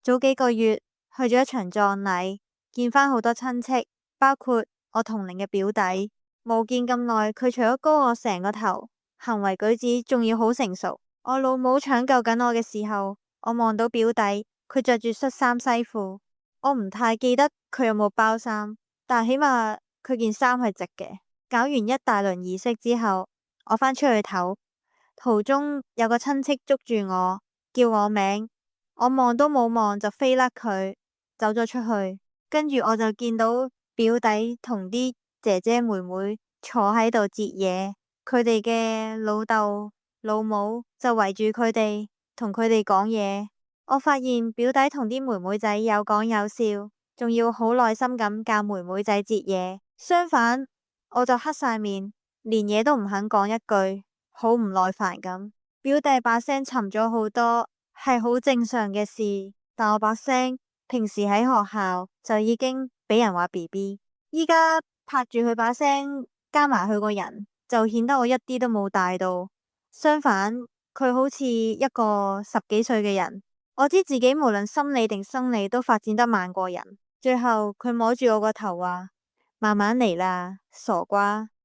早幾個月去咗一場葬禮，見返好多親戚，包括我同齡嘅表弟。冇見咁耐，佢除咗高我成個頭，行為舉止仲要好成熟。我老母搶救緊我嘅時候，我望到表弟，佢着住恤衫西褲。我唔太記得佢有冇包衫，但起碼佢件衫係直嘅。搞完一大輪儀式之後，我返出去唞，途中有個親戚捉住我，叫我名，我望都冇望就飛甩佢，走咗出去。跟住我就見到表弟同啲姐姐妹妹坐喺度截嘢，佢哋嘅老豆老母就圍住佢哋，同佢哋講嘢。我發現表弟同啲妹妹仔有講有笑，仲要好耐心咁教妹妹仔截嘢。相反，我就黑晒面，連嘢都唔肯講一句，好唔耐煩咁。表弟把聲沉咗好多，係好正常嘅事。但我把聲平時喺學校就已經俾人話 BB， 依家拍住佢把聲加埋佢個人，就顯得我一啲都冇大到。相反，佢好似一個10幾歲嘅人。我知自己無論心理定生理都發展得慢過人。最後佢摸住我個頭話：慢慢嚟啦，傻瓜。